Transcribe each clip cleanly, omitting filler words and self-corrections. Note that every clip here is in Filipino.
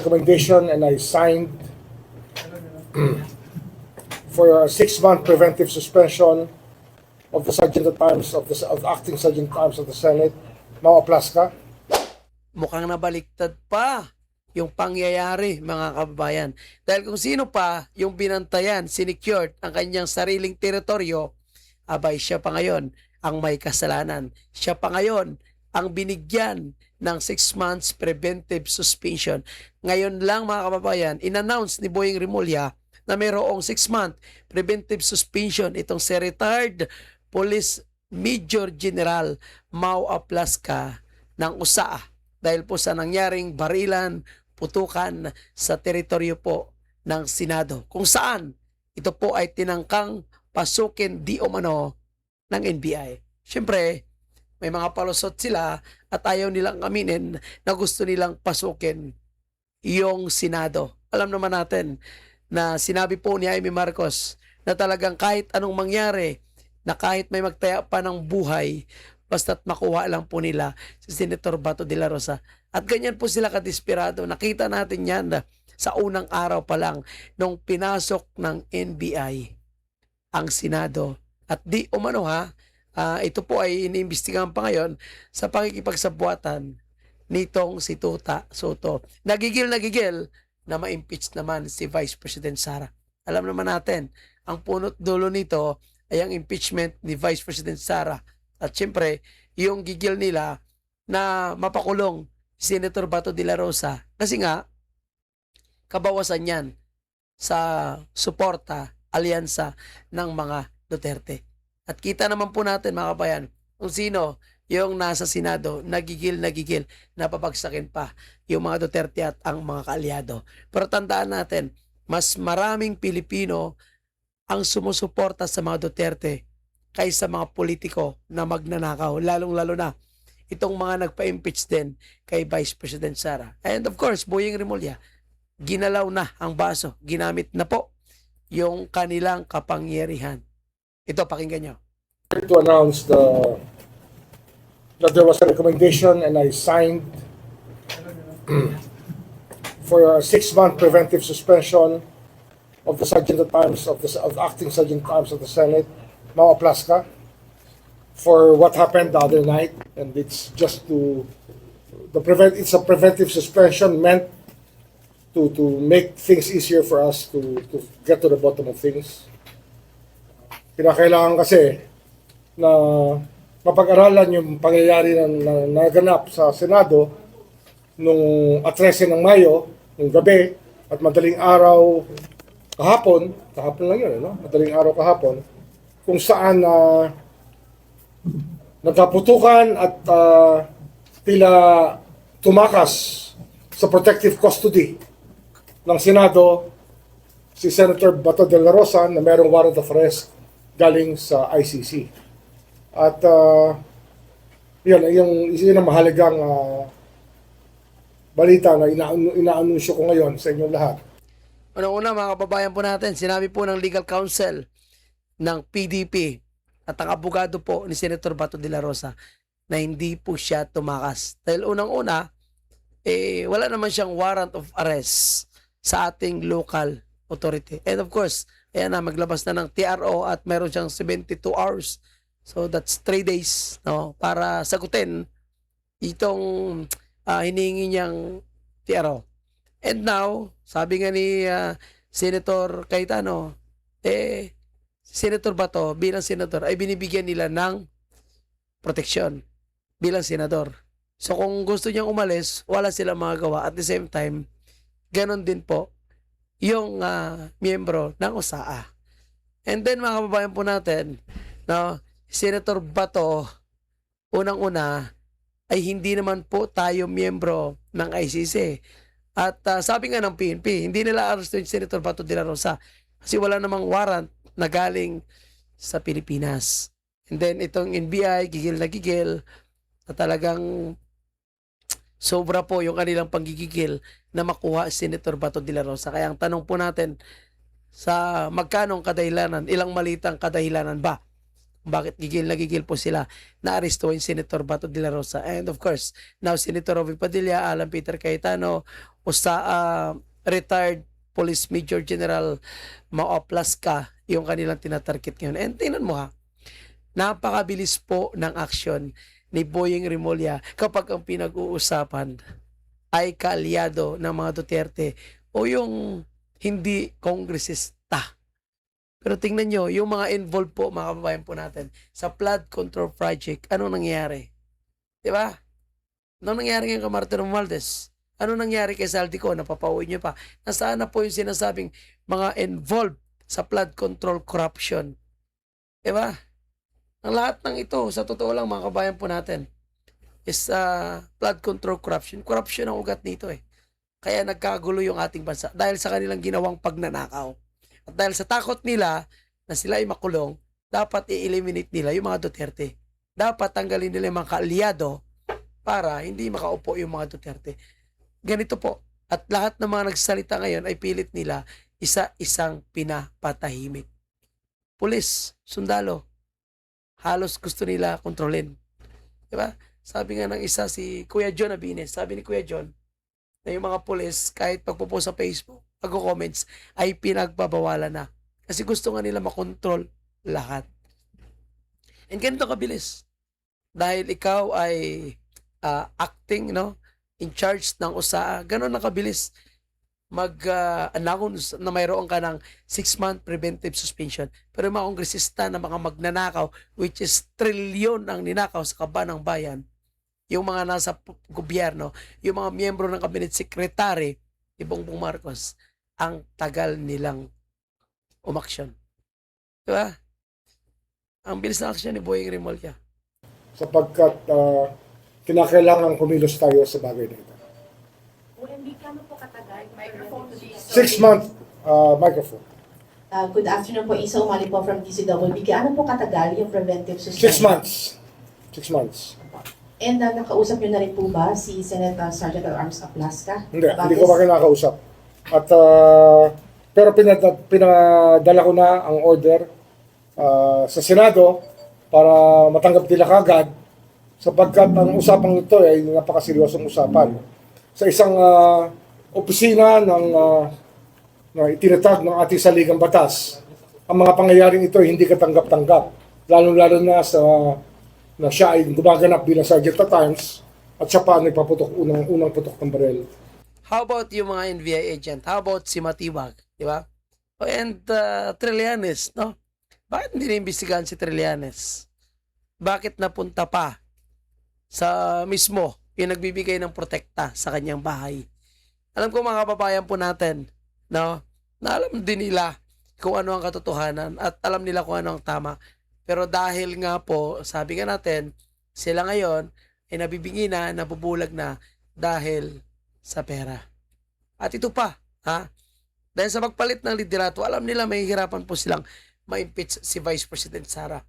recommendation and I signed for a 6-month preventive suspension of the Sergeant at Arms of the Acting Sergeant at Arms of the Senate, Mau Aplasca. Mukhang nabaliktad pa yung pangyayari, mga kababayan. Dahil kung sino pa yung binantayan, sinecured ang kanyang sariling teritoryo, abay siya pa ngayon ang may kasalanan. Siya pa ngayon ang binigyan ng 6 months preventive suspension. Ngayon lang, mga kababayan, in-announce ni Boying Rimulya na mayroong 6-month preventive suspension itong si retired Police Major General Mau Aplasca ng USA dahil po sa nangyaring barilan, putukan sa teritoryo po ng Senado, kung saan ito po ay tinangkang pasukin di umano ng NBI. Siyempre, may mga palusot sila at ayaw nilang aminin na gusto nilang pasukin yung Senado. Alam naman natin na sinabi po ni Amy Marcos na talagang kahit anong mangyari, na kahit may magtaya pa ng buhay, basta't makuha lang po nila si Senator Bato de la Rosa. At ganyan po sila kadesperado. Nakita natin yan sa unang araw pa lang nung pinasok ng NBI ang Senado. At di umano ito po ay iniimbestigahan pa ngayon sa pakikipagsabuatan nitong si Tuta Soto. Nagigil na ma-impeach naman si Vice President Sara. Alam naman natin, ang punot dulo nito ay ang impeachment ni Vice President Sara. At syempre, yung gigil nila na mapakulong si Senator Bato de la Rosa. Kasi nga, kabawasan yan sa suporta, alyansa ng mga Duterte. At kita naman po natin, mga kabayan, kung sino yung nasa Senado, nagigil, napapagsakin pa yung mga Duterte at ang mga kaalyado. Pero tandaan natin, mas maraming Pilipino ang sumusuporta sa mga Duterte kaysa mga politiko na magnanakaw, lalong-lalo na itong mga nagpa-impeach din kay Vice President Sara. And of course, Boying Rimulya, ginalaw na ang baso, ginamit na po yung kanilang kapangyarihan. Ito, pakinggan nyo. To announce that there was a recommendation and I signed for a 6-month preventive suspension of the Sergeant at Arms of the Acting Sergeant at Arms of the Senate, Mau Aplasca, for what happened the other night, and it's just it's a preventive suspension meant to make things easier for us to get to the bottom of things. Kinakailangan kasi na mapag-aralan yung pangyayari na naganap sa Senado nung 13 ng Mayo, nung gabi, at madaling araw kahapon lang yun, madaling araw kahapon, kung saan nagkaputukan at tila tumakas sa protective custody ng Senado si Senator Bato de la Rosa na mayroong warrant of arrest galing sa ICC. At yun ang mahalagang balita na inaanunsyo ko ngayon sa inyong lahat. Una, mga kababayan po natin, sinabi po ng legal counsel ng PDP at ang abogado po ni Senator Bato de la Rosa na hindi po siya tumakas. Dahil unang-una, wala naman siyang warrant of arrest sa ating local authority. And of course, ayan na, maglabas na ng TRO at meron siyang 72 hours. So that's 3 days, no, para sagutin itong hinihingi niyang TRO. And now, sabi nga ni Senator Cayetano, Senator Bato bilang senador ay binibigyan nila ng proteksyon bilang senador. So kung gusto niyang umalis, wala silang magagawa. At the same time, ganon din po yung miyembro ng USAA. And then, mga kababayan po natin, no, Senator Bato, unang-una, ay hindi naman po tayo miyembro ng ICC. At sabi nga ng PNP, hindi nila arrestuin si Senator Bato de la Rosa kasi wala namang warrant na galing sa Pilipinas. And then itong NBI, gigil na talagang sobra po yung kanilang panggigigil na makuha si Senator Bato de la Rosa. Kaya ang tanong po natin, sa magkanong kadahilanan, ilang malitang kadahilanan ba bakit gigil na gigil po sila na arestuhin Senator Bato de la Rosa. And of course, now Senator Robby Padilla, Alan Peter Cayetano, retired Police Major General Mao Plasca, yung kanilang tinatarget ngayon. And tingnan mo ha, napakabilis po ng aksyon ni Boyeng Rimulya kapag ang pinag-uusapan ay kaalyado ng mga Duterte o yung hindi kongresista. Pero tingnan nyo, yung mga involved po, mga kababayan po natin, sa flood control project, ano nangyari? Diba? Ano nangyari ngayon kay Martin Romualdez? Ano nangyari kay Saldico? Napapauwi nyo pa. Nasaan na po yung sinasabing mga involved sa flood control corruption? Diba? Ang lahat ng ito, sa totoo lang mga kabayan po natin, is flood control corruption. Corruption ang ugat nito eh. Kaya nagkagulo yung ating bansa dahil sa kanilang ginawang pagnanakaw. At dahil sa takot nila na sila ay makulong, dapat i-eliminate nila yung mga Duterte. Dapat tanggalin nila yung mga kaalyado para hindi makaupo yung mga Duterte. Ganito po. At lahat ng mga nagsalita ngayon ay pilit nila isa-isang pinapatahimik. Pulis, sundalo, halos gusto nila kontrolin. Diba? Sabi nga ng isa si Kuya John Abines, sabi ni Kuya John, na yung mga pulis, kahit pagpo-post sa Facebook, pag-comments, ay pinagbabawalan na. Kasi gusto nga nila makontrol lahat. And ganito kabilis. Dahil ikaw ay acting, no, in charge ng USAA, ganun na kabilis mag-announce na mayroon ka ng 6-month preventive suspension. Pero yung mga kongresista na mga magnanakaw, which is trilyon ang ninakaw sa kaba ng bayan, yung mga nasa gobyerno, yung mga miyembro ng cabinet secretary ni Bongbong Marcos, ang tagal nilang umaksyon. Diba? Ang bilis ng aksyon ni Boyeng Rimulya. Sapagkat kinakailangan kumilos tayo sa bagay na ito. Kano po katagal? Microphone, please. 6-month microphone. Good afternoon po, Isa Umali po from DCWB. Ano po katagal yung preventive 6 suspension? months. 6 months. And nakausap nyo na rin po ba si Senator Sergeant at Arms Aplaska? Hindi ko pa kinakausap. At, pero pinadala ko na ang order sa Senado para matanggap nila kagad sapagkat ang usapang ito ay napakaseryosong usapan. Sa isang opisina na itinatag ng ating saligang batas, ang mga pangyayaring ito ay hindi katanggap-tanggap. Lalo-lalo na na siya ay gumaganap bilang Sergeant at Arms at siya pa nagpaputok unang putok ng baril. How about yung mga NBI agent? How about si Matibag? Di ba? And Trillanes, no? Bakit hindi naimbestigahan si Trillanes? Bakit napunta pa sa mismo yung nagbibigay ng protekta sa kanyang bahay? Alam ko mga kababayan po natin, no? Na alam din nila kung ano ang katotohanan at alam nila kung ano ang tama. Pero dahil nga po, sabi nga natin, sila ngayon ay nabibingi na, nabubulag na dahil sa pera. At ito pa, ha? Dahil sa pagpalit ng liderato, alam nila may hirapan po silang ma-impeach si Vice President Sara.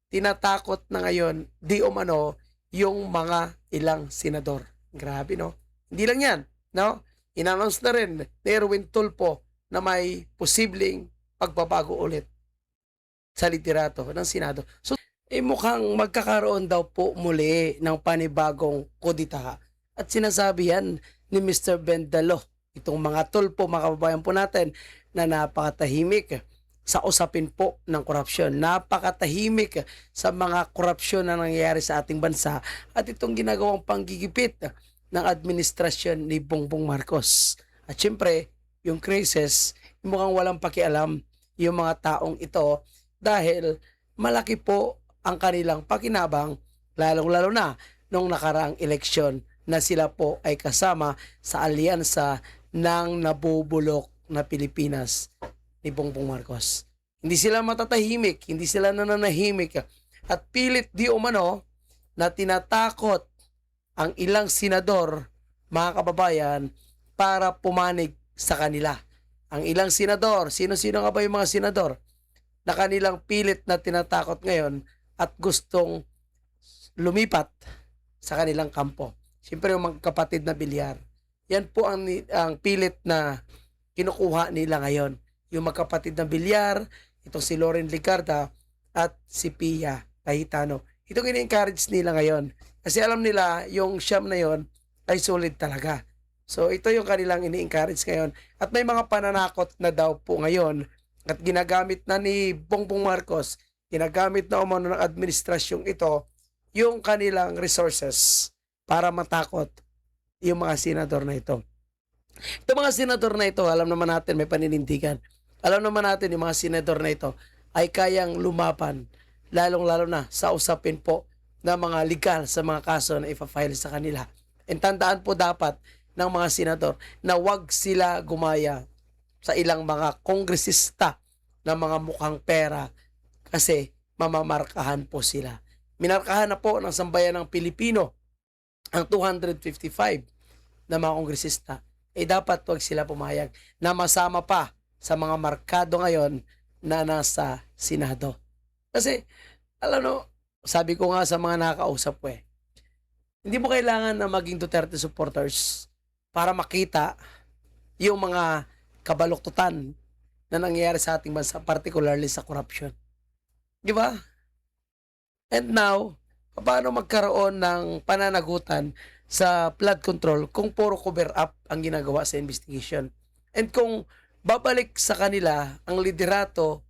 Tinatakot na ngayon, di umano, yung mga ilang senador. Grabe, no? Hindi lang yan, no? In-announce na rin ni Erwin Tulfo na may posibleng pagbabago ulit sa liderato ng Senado. So, mukhang magkakaroon daw po muli ng panibagong kodita. At sinasabi yan ni Mr. Bendalo, itong mga Tulfo, mga kababayan po natin, na napakatahimik sa usapin po ng korupsyon. Napakatahimik sa mga korupsyon na nangyayari sa ating bansa at itong ginagawang panggigipit ng administrasyon ni Bongbong Marcos. At syempre, yung crisis, mukhang walang pakialam yung mga taong ito dahil malaki po ang kanilang pakinabang, lalong-lalo na nung nakaraang eleksyon na sila po ay kasama sa alyansa ng nabubulok na Pilipinas ni Bongbong Marcos. Hindi sila matatahimik, hindi sila nananahimik at pilit di umano na tinatakot ang ilang senador, mga kababayan, para pumanig sa kanila. Ang ilang senador, sino-sino nga ba yung mga senador na kanilang pilit na tinatakot ngayon at gustong lumipat sa kanilang kampo? Siyempre yung mga kapatid na Bilyar. Yan po ang pilit na kinukuha nila ngayon. Yung magkapatid na Bilyar, itong si Loren Ligarda, at si Pia Cayetano. Ito ini-encourage nila ngayon. Kasi alam nila yung siyam na yon ay solid talaga. So ito yung kanilang ini-encourage ngayon. At may mga pananakot na daw po ngayon at ginagamit na ni Bongbong Marcos, ginagamit na umano ng administrasyong ito yung kanilang resources para matakot yung mga senador na ito. Itong mga senador na ito, alam naman natin may paninindigan. Alam naman natin yung mga senador na ito ay kayang lumaban, lalong-lalo na sa usapin po ng mga legal sa mga kaso na ipafile sa kanila. And tandaan po dapat ng mga senador na wag sila gumaya sa ilang mga kongresista na mga mukhang pera kasi mamamarkahan po sila. Minarkahan na po ng sambayan ng Pilipino ang 255 na mga kongresista. Dapat wag sila pumayag na masama pa sa mga markado ngayon na nasa Senado. Kasi, alam mo, sabi ko nga sa mga nakakausap ko hindi mo kailangan na maging Duterte supporters para makita yung mga kabaluktutan na nangyayari sa ating bansa, particularly sa corruption. Di ba? And now, paano magkaroon ng pananagutan sa flood control kung puro cover up ang ginagawa sa investigation? And kung babalik sa kanila ang liderato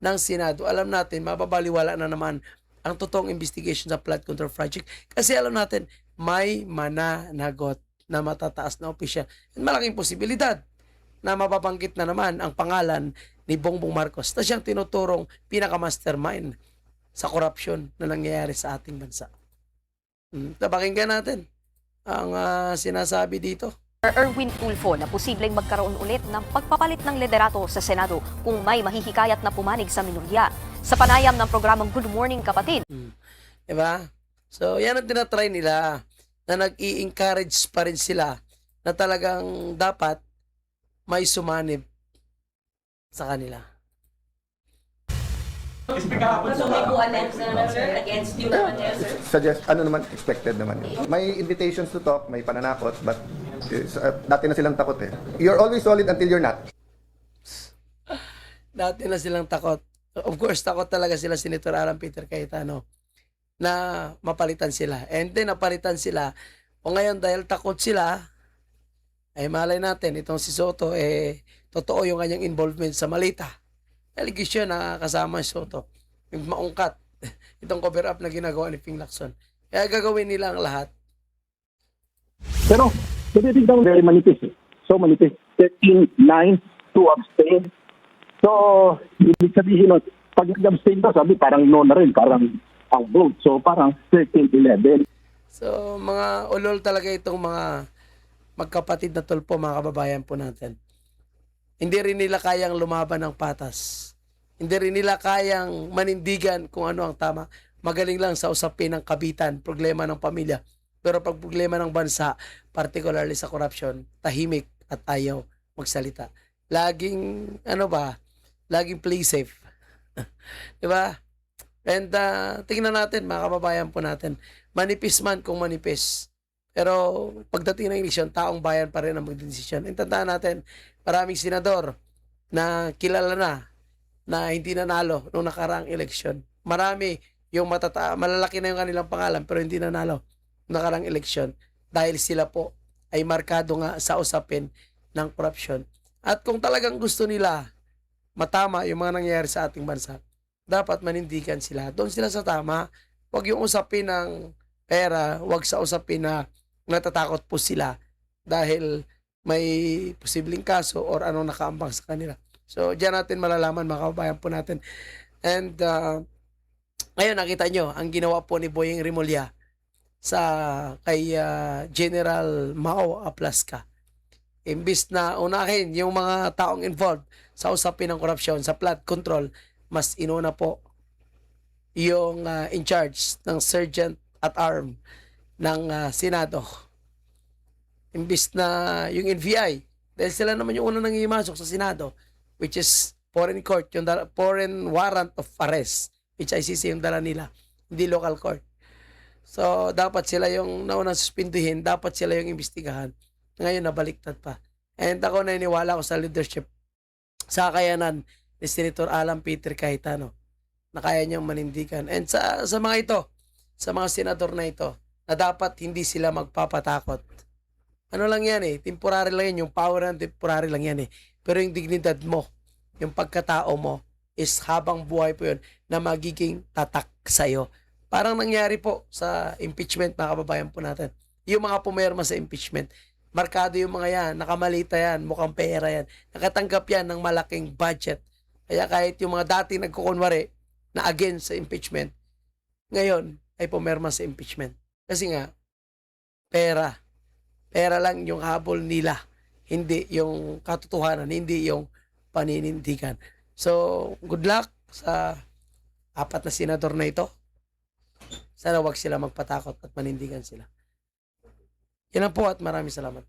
ng Senado, alam natin, mababaliwala na naman ang totoong investigation sa flood control project. Kasi alam natin, may mananagot na matataas na opisyal. And malaking posibilidad na mababanggit na naman ang pangalan ni Bongbong Marcos na siyang tinuturong pinaka-mastermind sa korupsyon na nangyayari sa ating bansa. Pakinggan natin ang sinasabi dito. Erwin Tulfo na posibleng magkaroon ulit ng pagpapalit ng liderato sa Senado kung may mahihikayat na pumanig sa minorya. Sa panayam ng programang Good Morning Kapatid. Diba? So yan ang tinatry nila na nag-i-encourage pa rin sila na talagang dapat may sumanib sa kanila. So may co-attempts na naman, sir, against you naman niya, sir? Suggest, expected naman yun. May invitations to talk, may pananakot, but dati na silang takot You're always solid until you're not. Dati na silang takot. Of course, takot talaga sila Senator Alan Peter Cayetano na mapalitan sila. And then, napalitan sila. O ngayon, dahil takot sila, ay malay natin, itong si Soto, totoo yung kanyang involvement sa Malita. Allegation na kasama si Soto. Yung maungkat. Itong cover up na ginagawa ni Ping Lacson. Kaya gagawin nila ang lahat. Pero, pwede daw very manipis. So manipis. 13-9 to abstain. So, ibig sabihin, pag nag-abstain daw, sabi parang no na rin, parang ang vote. So, parang 13-11. So, mga ulol talaga itong mga magkapatid na tulpo, mga kababayan po natin. Hindi rin nila kayang lumaban ng patas. Hindi rin nila kayang manindigan kung ano ang tama. Magaling lang sa usapin ng kabitan, problema ng pamilya. Pero pag problema ng bansa, particularly sa corruption, tahimik at ayaw magsalita. Laging, laging play safe. Diba? And tingnan natin, mga kababayan po natin, manipis man kung manipis. Pero pagdating ng eleksyon, taong bayan pa rin ang magdedesisyon. And tandaan natin, maraming senador na kilala na hindi nanalo noong nakaraang eleksyon. Marami yung malalaki na yung kanilang pangalan pero hindi nanalo noong nakaraang eleksyon dahil sila po ay markado nga sa usapin ng korupsyon. At kung talagang gusto nila matama yung mga nangyayari sa ating bansa, dapat manindigan sila. Doon sila sa tama. Huwag yung usapin ng pera, huwag sa usapin na natatakot po sila dahil may posibleng kaso or anong nakaambang sa kanila. So, diyan natin malalaman, mga kababayan po natin. And, ngayon, nakita nyo, ang ginawa po ni Boyeng Rimulya kay General Mao Aplaska. Imbis na unahin yung mga taong involved sa usapin ng korupsyon, sa flood control, mas inuna po yung in charge ng Sergeant at Arm ng Senado. Imbis na yung NBI, dahil sila naman yung unang nangimasok sa Senado, which is foreign court, yung foreign warrant of arrest, which ICC yung dala nila, hindi local court. So, dapat sila yung naunang suspinduhin, dapat sila yung imbestigahan. Ngayon, nabaliktad pa. And ako naniniwala ko sa leadership, sa kakayanan ni Senator Alan Peter Cayetano, na kaya niyang manindigan. And sa mga ito, sa mga senador na ito, na dapat hindi sila magpapatakot. Ano lang yan eh, temporary lang yan, yung power ng temporary lang yan eh. Pero yung dignidad mo, yung pagkatao mo, is habang buhay po yun, na magiging tatak sa'yo. Parang nangyari po sa impeachment, mga kababayan po natin. Yung mga pumirma sa impeachment, markado yung mga yan, nakamalita yan, mukhang pera yan, nakatanggap yan ng malaking budget. Kaya kahit yung mga dati nagkukunwari na against sa impeachment, ngayon ay pumirma sa impeachment. Kasi nga, pera. Pera lang yung habol nila. Hindi yung katotohanan, hindi yung paninindigan. So, good luck sa 4 na senador na ito. Sana wag sila magpatakot at manindigan sila. Yan lang po at maraming salamat.